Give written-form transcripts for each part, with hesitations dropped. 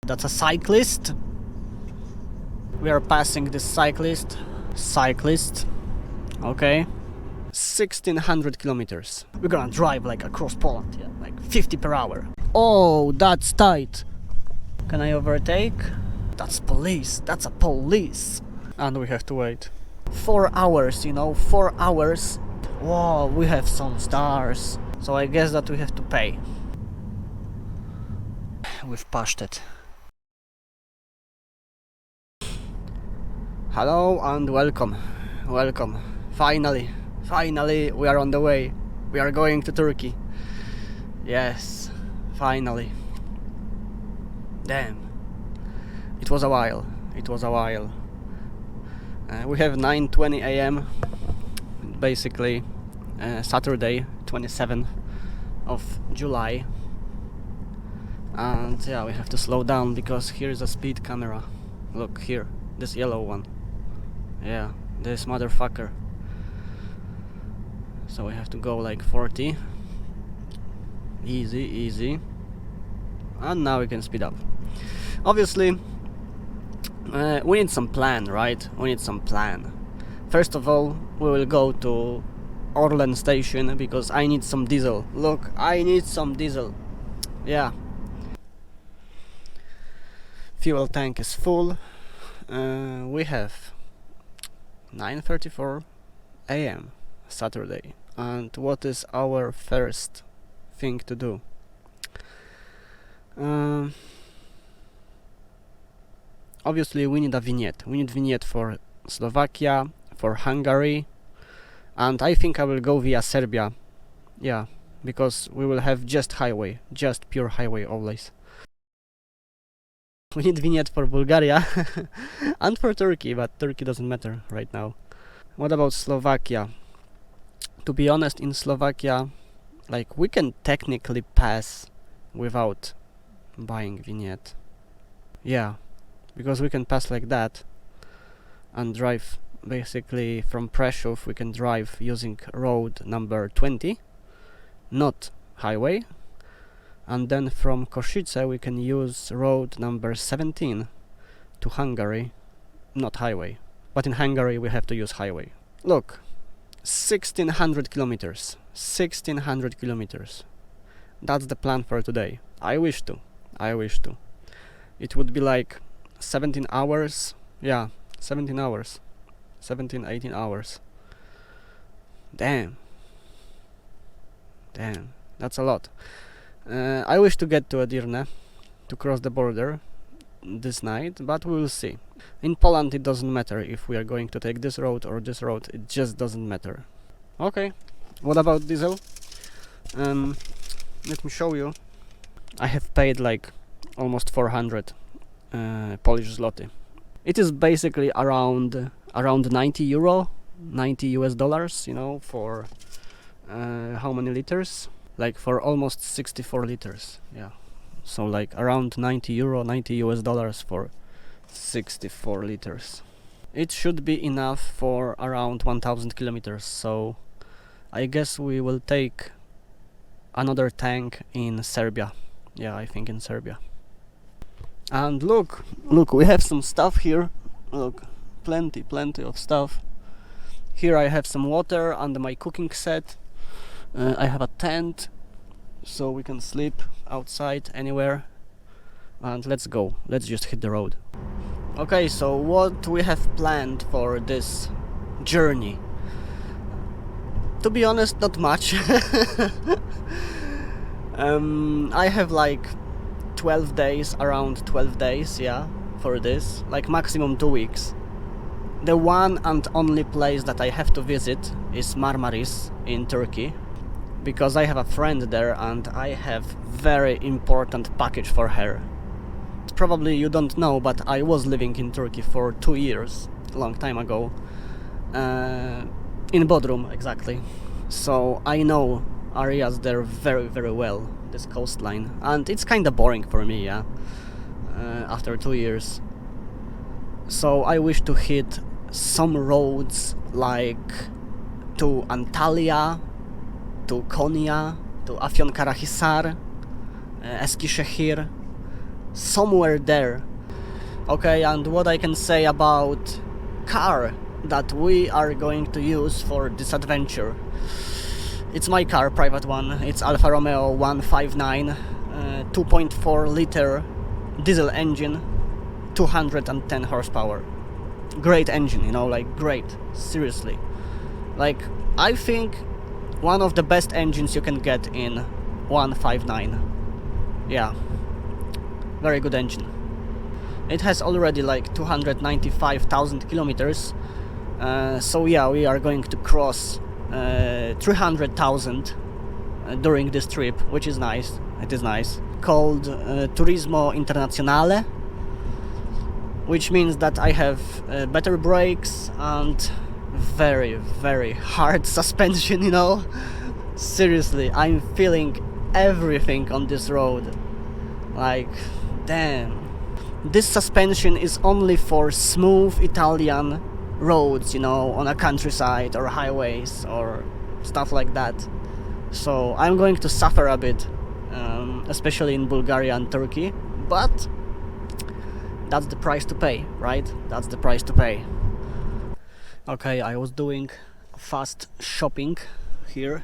That's a cyclist. We are passing this cyclist. Okay. 1600 kilometers. We're gonna drive like across Poland, yeah, like 50 per hour. Oh, that's tight. Can I overtake? That's police. That's a police. And we have to wait 4 hours, you know, 4 hours. Wow, we have some stars. So I guess that we have to pay. We've passed it. Hello and welcome. Welcome. Finally we are on the way. We are going to Turkey. Yes, finally. Damn. It was a while. We have 9:20 a.m. basically Saturday, 27th of July. And yeah, we have to slow down because here is a speed camera. Look here, this yellow one. Yeah, this motherfucker. So we have to go like 40. Easy. And now we can speed up. Obviously, we need some plan, right? We need some plan. First of all, we will go to Orlen station because I need some diesel. Look, I need some diesel. Yeah. Fuel tank is full. We have 9:34 a.m. Saturday. And what is our first thing to do? Obviously we need a vignette. We need vignette for Slovakia, for Hungary, and I think I will go via Serbia. Yeah, because we will have just highway, just pure highway always. We need vignette for Bulgaria and for Turkey, but Turkey doesn't matter right now. What about Slovakia? To be honest, in Slovakia, like, we can technically pass without buying vignette. Yeah, because we can pass like that and drive basically from Prešov. We can drive using road number 20, not highway, and then from Košice we can use road number 17 to Hungary, not highway, but in Hungary we have to use highway. Look, 1600 kilometers. That's the plan for today. I wish to. It would be like 17 hours. Yeah, 17 hours. 18 hours. Damn, that's a lot. I wish to get to Edirne, to cross the border this night, but we will see. In Poland it doesn't matter if we are going to take this road or this road, it just doesn't matter. Okay, what about diesel? Let me show you. I have paid like almost 400 Polish zloty. It is basically around 90 euro, 90 US dollars, you know, for how many liters? Like for almost 64 liters, yeah. So like around 90 euro, 90 US dollars for 64 liters. It should be enough for around 1000 kilometers, so I guess we will take another tank in Serbia. Yeah, I think in Serbia. And look, we have some stuff here. Look, plenty of stuff. Here I have some water and my cooking set. I have a tent, so we can sleep outside anywhere. And let's go. Let's just hit the road. Okay, so what we have planned for this journey? To be honest, not much. I have like 12 days, around 12 days, yeah, for this, like maximum 2 weeks. The one and only place that I have to visit is Marmaris in Turkey, because I have a friend there and I have very important package for her. Probably you don't know, but I was living in Turkey for 2 years, a long time ago, in Bodrum exactly. So I know areas there very well, this coastline, and it's kinda boring for me, yeah, after 2 years. So I wish to hit some roads like to Antalya, to Konya, to Afyonkarahisar, Eskişehir, somewhere there. Okay, and what I can say about car that we are going to use for this adventure. It's my car, private one. It's Alfa Romeo 159, 2.4 liter diesel engine, 210 horsepower. Great engine, you know, like great, seriously. Like, I think one of the best engines you can get in 159. Yeah, very good engine. It has already like 295,000 kilometers. So yeah, we are going to cross 300,000 during this trip, which is nice. It is nice. Called Turismo Internazionale, which means that I have better brakes and very, very hard suspension, you know. Seriously, I'm feeling everything on this road. Like, damn. This suspension is only for smooth Italian roads, you know, on a countryside or highways or stuff like that. So I'm going to suffer a bit, especially in Bulgaria and Turkey, but that's the price to pay, right? That's the price to pay. Okay, I was doing fast shopping here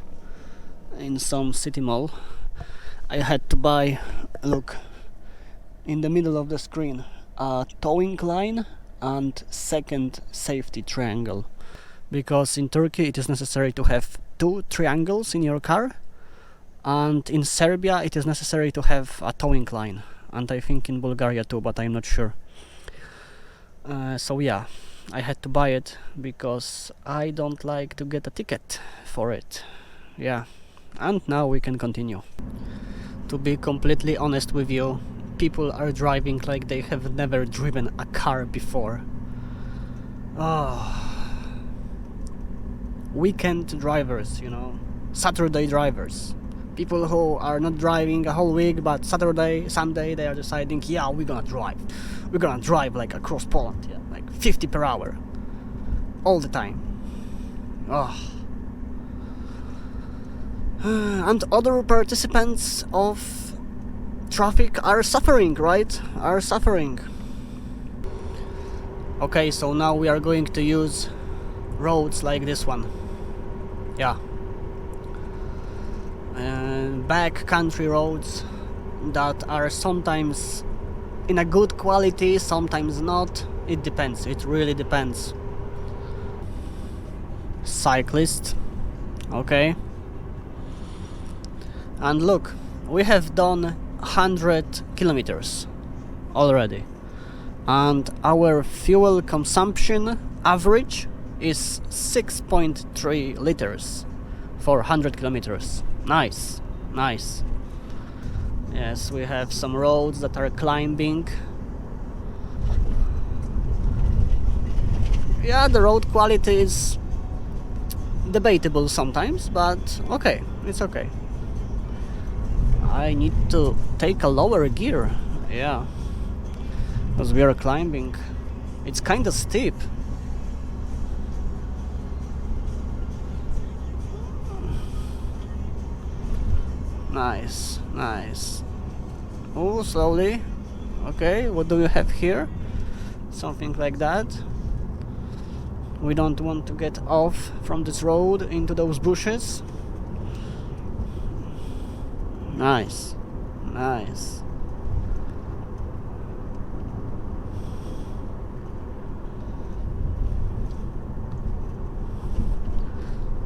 in some city mall. I had to buy, look, in the middle of the screen, a towing line and second safety triangle, because in Turkey it is necessary to have 2 triangles in your car, and in Serbia it is necessary to have a towing line, and I think in Bulgaria too, but I'm not sure. So yeah, I had to buy it because I don't like to get a ticket for it. Yeah, and now we can continue. To be completely honest with you, people are driving like they have never driven a car before. Oh. Weekend drivers, you know, Saturday drivers. People who are not driving a whole week, but Saturday, Sunday they are deciding, yeah, we're gonna drive. We're gonna drive like across Poland, yeah, like 50 per hour. All the time. Oh. And other participants of traffic are suffering, right? Are suffering. Okay, so now we are going to use roads like this one. Yeah. Back country roads that are sometimes in a good quality, sometimes not. It depends, it really depends. Cyclist. Okay. And look, we have done 100 kilometers already, and our fuel consumption average is 6.3 liters for 100 kilometers. Nice, nice. Yes, we have some roads that are climbing. Yeah, the road quality is debatable sometimes, but okay, it's okay. I need to take a lower gear, yeah, because we are climbing. It's kind of steep. Nice, nice. Oh, slowly. Okay, what do we have here? Something like that. We don't want to get off from this road into those bushes. Nice, nice.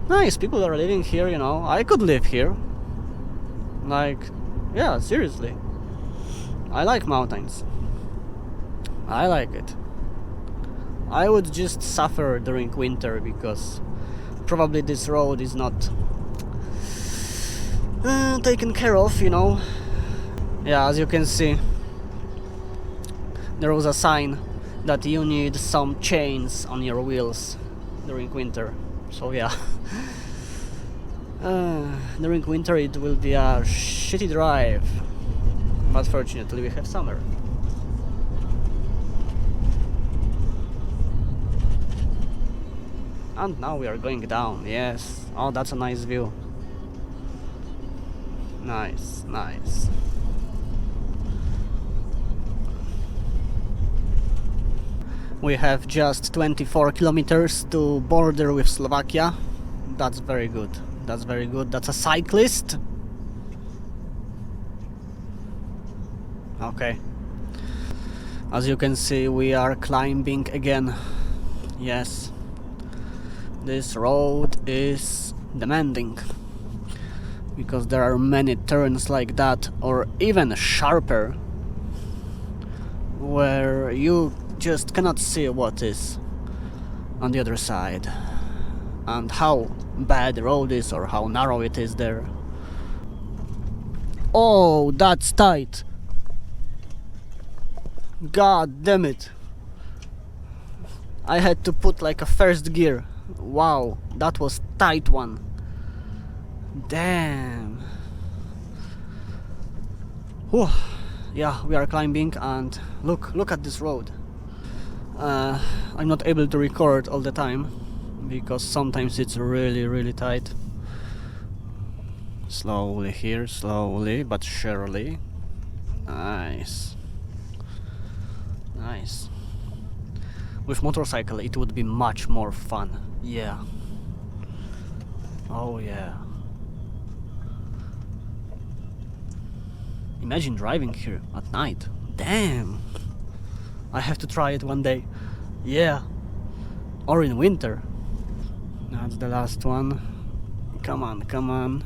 Nice, people are living here, you know. I could live here. Like, yeah, seriously. I like mountains. I like it. I would just suffer during winter because probably this road is not taken care of, you know. Yeah, as you can see, there was a sign that you need some chains on your wheels during winter. So yeah, during winter it will be a shitty drive, but fortunately we have summer. And now we are going down. Yes. Oh, that's a nice view. Nice, nice. We have just 24 kilometers to border with Slovakia. That's very good. That's very good. That's a cyclist. Okay. As you can see, we are climbing again. Yes. This road is demanding, because there are many turns like that, or even sharper, where you just cannot see what is on the other side and how bad the road is or how narrow it is there. Oh, that's tight. God damn it. I had to put like a first gear. Wow, that was tight one. Damn. Whew. Yeah, we are climbing, and look at this road. I'm not able to record all the time because sometimes it's really tight. Slowly here, slowly but surely. Nice. Nice. With motorcycle it would be much more fun. Yeah. Oh yeah. Imagine driving here at night. Damn. I have to try it one day. Yeah. Or in winter. That's the last one. Come on, come on.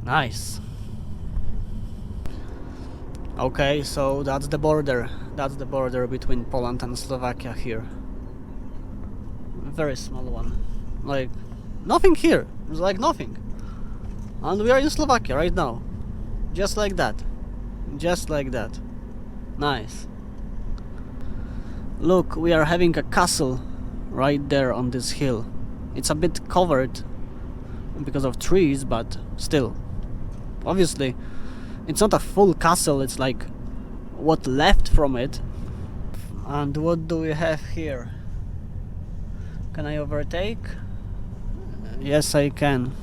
Nice. Okay, so that's the border. That's the border between Poland and Slovakia here. Very small one. Like, nothing here. It's like nothing. And we are in Slovakia right now. Just like that. Just like that. Nice. Look, we are having a castle right there on this hill. It's a bit covered because of trees, but still. Obviously, it's not a full castle, it's like what left from it. And what do we have here? Can I overtake? Yes, I can.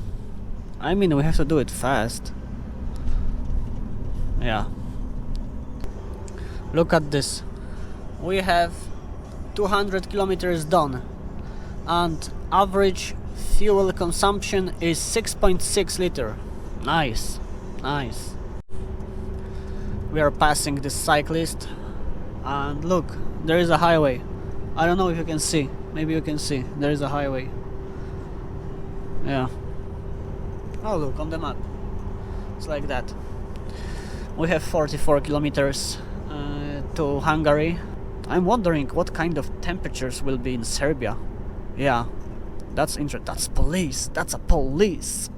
I mean, we have to do it fast. Yeah. Look at this. We have 200 kilometers done, and average fuel consumption is 6.6 liter. Nice, nice. We are passing this cyclist, and look, there is a highway. I don't know if you can see. Maybe you can see. There is a highway. Yeah. Oh, look on the map. It's like that. We have 44 kilometers to Hungary. I'm wondering what kind of temperatures will be in Serbia. Yeah, that's interesting. That's police. That's a police.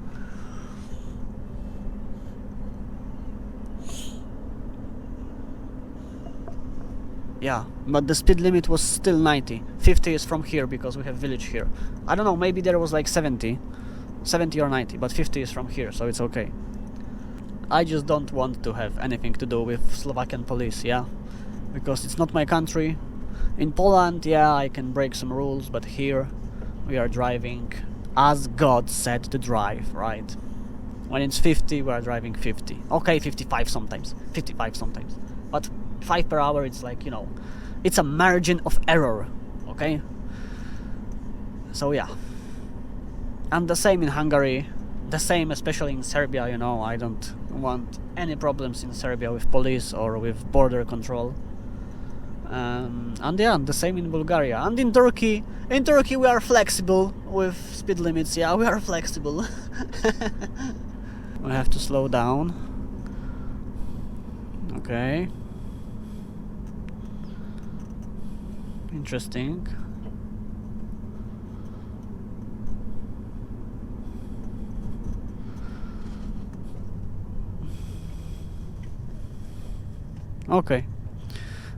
Yeah, but the speed limit was still 90. 50 is from here because we have village here. I don't know, maybe there was like 70 or 90, but 50 is from here, so it's okay. I just don't want to have anything to do with Slovakian police, yeah? Because it's not my country. In Poland, yeah, I can break some rules, but here we are driving as God said to drive, right? When it's 50, we are driving 50. Okay, 55 sometimes. 55 sometimes. But 5 per hour, it's like, you know, it's a margin of error, okay? So yeah. And the same in Hungary, the same especially in Serbia, you know, I don't want any problems in Serbia with police or with border control. And yeah, the same in Bulgaria. And in Turkey we are flexible with speed limits, yeah, we are flexible. We have to slow down. Okay. Interesting. Okay.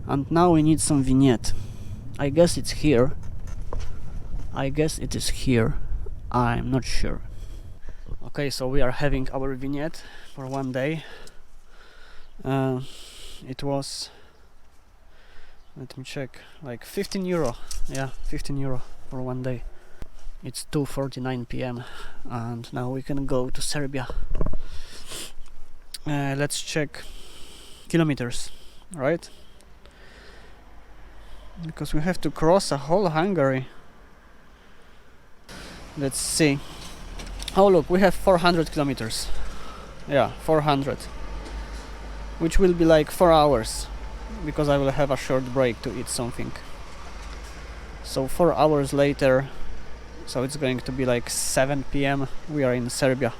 And now we need some vignette. I guess it's here. I guess it is here. I'm not sure. Okay, so we are having our vignette for one day. It was, let me check, like 15 euro. Yeah, 15 euro for one day. It's 2:49 p.m. and now we can go to Serbia. Let's check kilometers, right? Because we have to cross a whole Hungary. Let's see. Oh look, we have 400 kilometers. Yeah, 400. Which will be like 4 hours, because I will have a short break to eat something. So 4 hours later, so it's going to be like 7 p.m. we are in Serbia.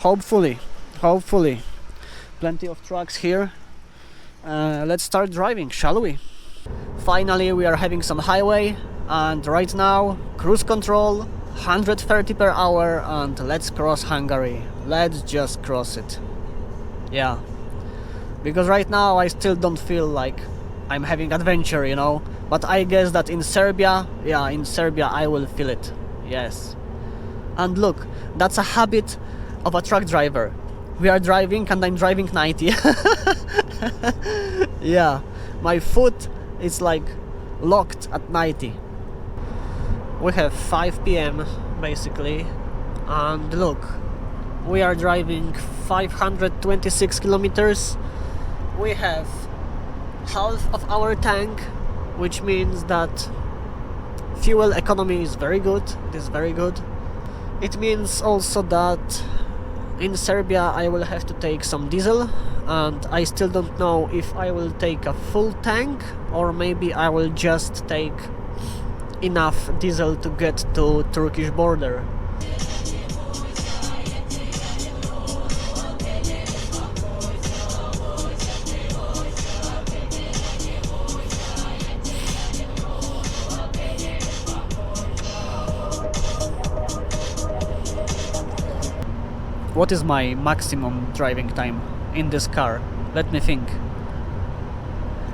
Hopefully. Plenty of trucks here. Let's start driving, shall we? Finally we are having some highway, and right now cruise control 130 per hour, and let's cross Hungary. Let's just cross it. Yeah, because right now I still don't feel like I'm having adventure, you know, but I guess that in Serbia, yeah, in Serbia I will feel it. Yes. And look, that's a habit of a truck driver. We are driving and I'm driving 90. Yeah, my foot is like locked at 90. We have 5 p.m. basically, and look, we are driving 526 kilometers. We have half of our tank, which means that fuel economy is very good. It is very good. It means also that in Serbia I will have to take some diesel, and I still don't know if I will take a full tank or maybe I will just take enough diesel to get to Turkish border. What is my maximum driving time in this car? Let me think.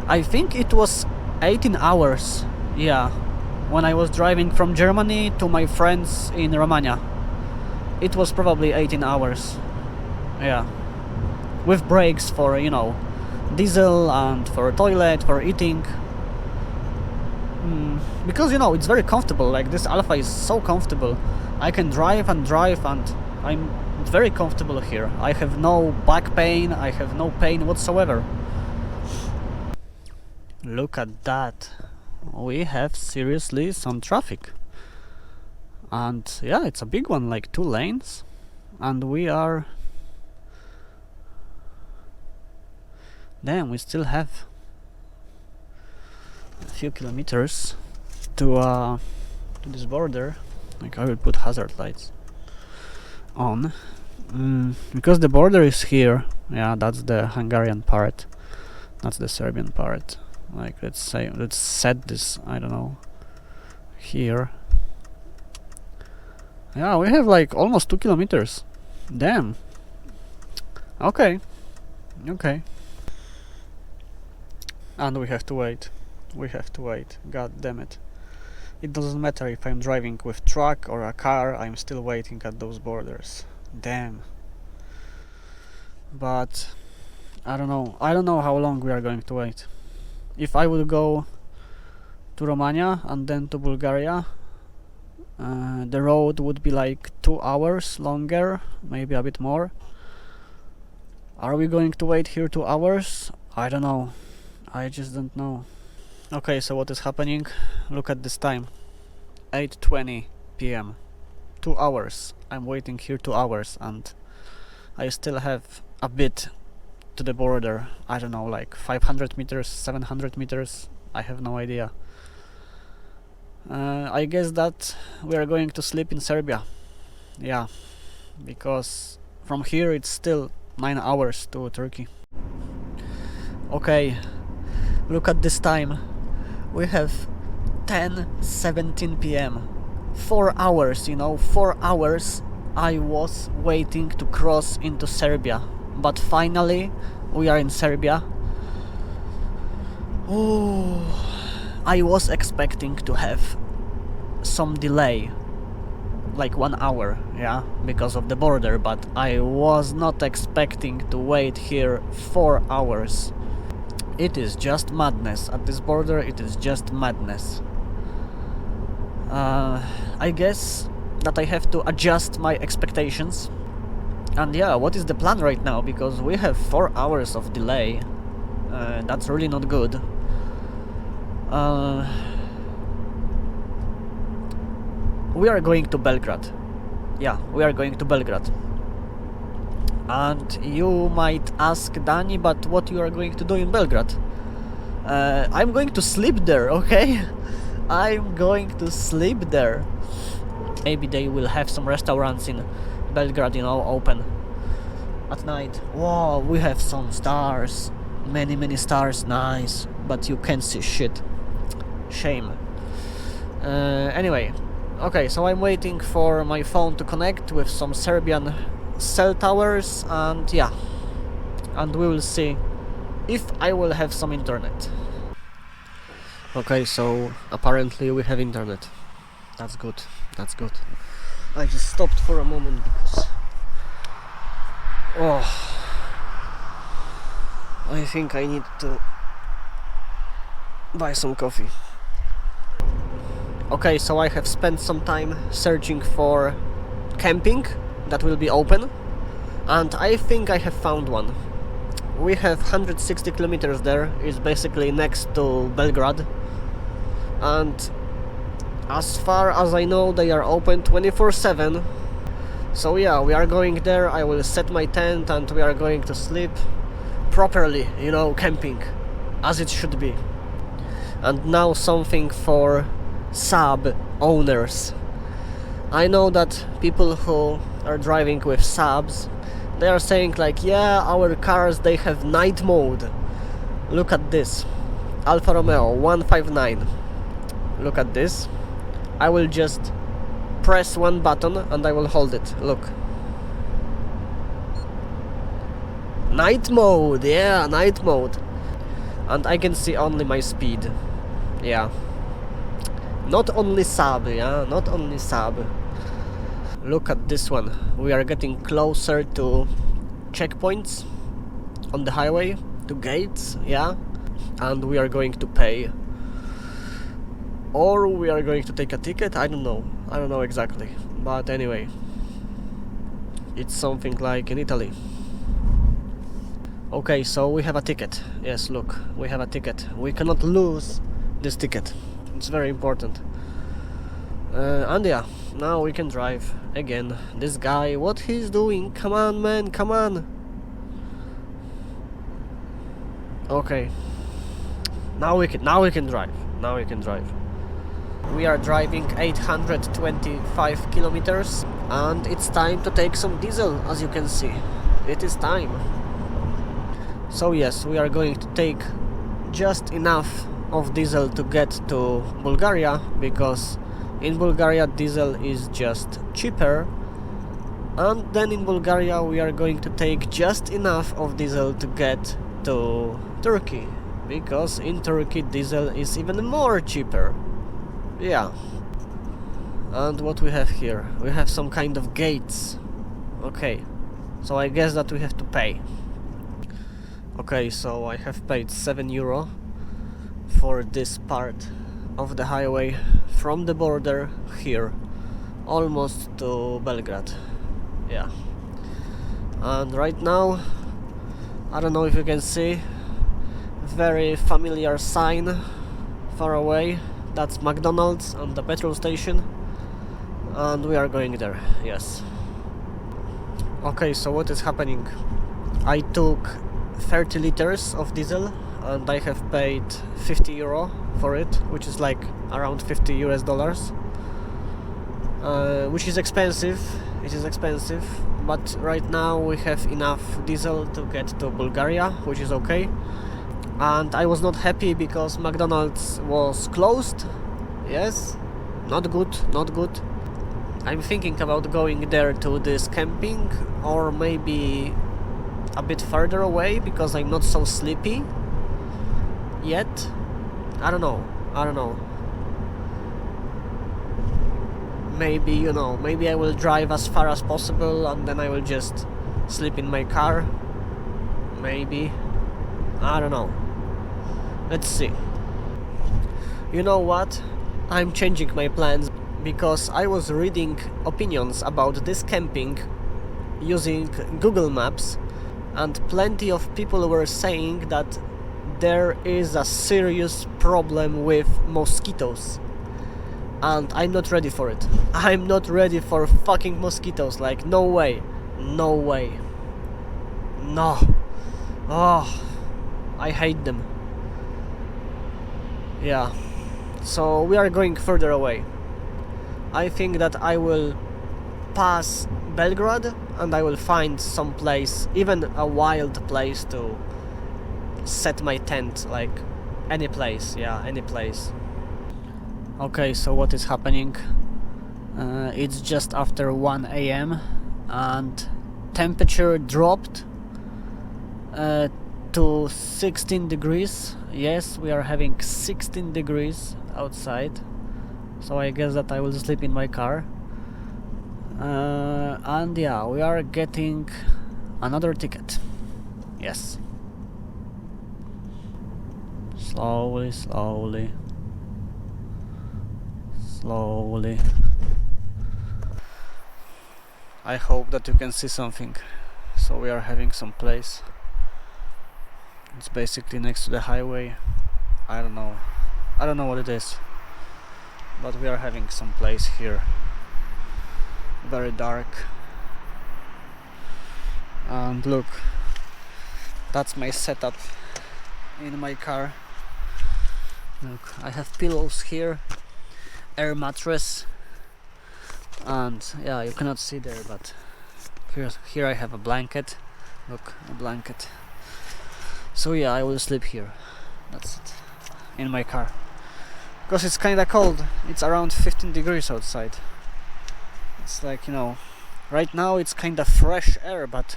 I think it was 18 hours. Yeah, when I was driving from Germany to my friends in Romania. It was probably 18 hours. Yeah. With breaks for, you know, diesel and for toilet, for eating. Because, you know, it's very comfortable. Like, this Alfa is so comfortable. I can drive and I'm very comfortable here. I have no back pain, I have no pain whatsoever. Look at that. We have seriously some traffic. And yeah, it's a big one, like 2 lanes. And we are... Damn, we still have a few kilometers to this border. Like, I will put hazard lights on. Because the border is here. Yeah, that's the Hungarian part. That's the Serbian part. Like, let's set this, I don't know, here. Yeah, we have like almost 2 kilometers. Damn. Okay. And we have to wait. God damn it. It doesn't matter if I'm driving with truck or a car, I'm still waiting at those borders. Damn. But I don't know how long we are going to wait. If I would go to Romania and then to Bulgaria, the road would be like 2 hours longer, maybe a bit more. Are we going to wait here 2 hours? I don't know. I just don't know. Okay, so what is happening? Look at this time. 8:20 p.m. 2 hours. I'm waiting here 2 hours and I still have a bit to the border. I don't know, like 500 meters, 700 meters. I have no idea. I guess that we are going to sleep in Serbia. Yeah, because from here it's still 9 hours to Turkey. Okay, look at this time. We have 10:17 p.m. 4 hours, you know, 4 hours I was waiting to cross into Serbia. But finally we are in Serbia. Oh, I was expecting to have some delay, like 1 hour, yeah, because of the border, but I was not expecting to wait here 4 hours. It is just madness. At this border it is just madness. I guess that I have to adjust my expectations, And yeah, what is the plan right now? Because we have 4 hours of delay. That's really not good. We are going to Belgrade. Yeah, we are going to Belgrade. And you might ask, Dani, but what you are going to do in Belgrade? I'm going to sleep there, okay? I'm going to sleep there. Maybe they will have some restaurants in Belgrade, you know, open at night. Wow, we have some stars. Many stars, nice. But you can't see shit. Shame. Anyway, okay, so I'm waiting for my phone to connect with some Serbian cell towers, and yeah, and we will see if I will have some internet. Okay, so apparently we have internet. That's good, that's good. I just stopped for a moment because I think I need to buy some coffee. Okay, so I have spent some time searching for camping that will be open, and I think I have found one. We have 160 kilometers there. It's basically next to Belgrade, and as far as I know they are open 24/7. So yeah, we are going there. I will set my tent and we are going to sleep properly, you know, camping as it should be. And now something for sub owners. I know that people who are driving with subs, they are saying like, yeah, our cars, they have night mode. Look at this, Alfa Romeo 159. Look at this. I will just press one button and I will hold it. Look, night mode. Yeah, night mode. And I can see only my speed. Yeah, not only sub. Yeah, not only sub. Look at this one. We are getting closer to checkpoints on the highway, to gates, yeah, and we are going to pay, or we are going to take a ticket. I don't know exactly, but anyway, it's something like in Italy. Okay, so we have a ticket. Yes, look, we have a ticket. We cannot lose this ticket. It's very important. And yeah, now we can drive again. This guy, what he's doing? Come on, man, come on. Okay, now we can drive. Now we can drive. We are driving 825 kilometers, and it's time to take some diesel. As you can see, it is time. So yes, we are going to take just enough of diesel to get to Bulgaria, because in Bulgaria diesel is just cheaper, and then in Bulgaria we are going to take just enough of diesel to get to Turkey, because in Turkey diesel is even more cheaper. Yeah. And what we have here? We have some kind of gates. Okay, so I guess that we have to pay. Okay, so I have paid €7 for this part of the highway from the border here almost to Belgrade. Yeah, and right now, I don't know if you can see, very familiar sign far away. That's McDonald's and the petrol station, and we are going there. Yes. Okay, so what is happening? I took 30 liters of diesel and I have paid €50 for it, which is like around $50, which is expensive. It is expensive, but right now we have enough diesel to get to Bulgaria, which is okay. And I was not happy because McDonald's was closed. Yes, not good, not good. I'm thinking about going there to this camping, or maybe a bit further away, because I'm not so sleepy yet. I don't know. Maybe, you know, maybe I will drive as far as possible and then I will just sleep in my car. Maybe. I don't know. Let's see. You know what? I'm changing my plans, because I was reading opinions about this camping using Google Maps, and plenty of people were saying that there is a serious problem with mosquitoes, and I'm not ready for it. I'm not ready for fucking mosquitoes, like no way, no way, no. Oh, I hate them. Yeah, so we are going further away. I think that I will pass Belgrade and I will find some place, even a wild place, to set my tent, like any place, yeah, any place. Okay, so what is happening? It's just after 1 a.m. and temperature dropped to 16 degrees. Yes, we are having 16 degrees outside, so I guess that I will sleep in my car. And yeah, we are getting another ticket. Yes. Slowly, slowly, slowly. I hope that you can see something. So we are having some place. It's basically next to the highway. I don't know what it is, but we are having some place here. Very dark. And look, that's my setup in my car. Look, I have pillows here, air mattress, and yeah, you cannot see there, but here I have a blanket. Look, a blanket. So yeah, I will sleep here. That's it, in my car, because it's kinda cold. It's around 15 degrees outside. It's like, you know, right now it's kinda fresh air, but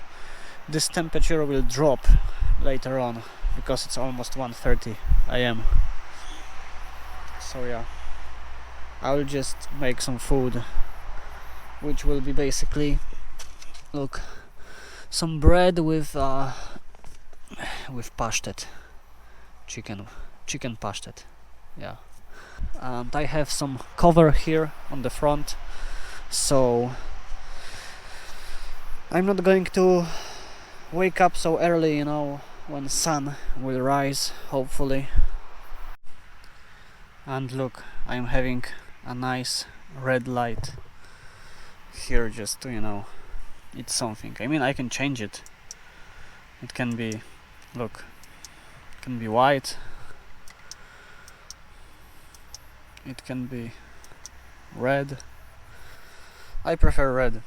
this temperature will drop later on because it's almost 1:30 a.m. So yeah, I will just make some food, which will be basically, look, some bread with pasztet, chicken pasztet, yeah. And I have some cover here on the front, so I'm not going to wake up so early, you know, when sun will rise, hopefully. And look, I'm having a nice red light here, just to, you know, it's something. I mean, I can change it. It can be, look, it can be white, it can be red. I prefer red.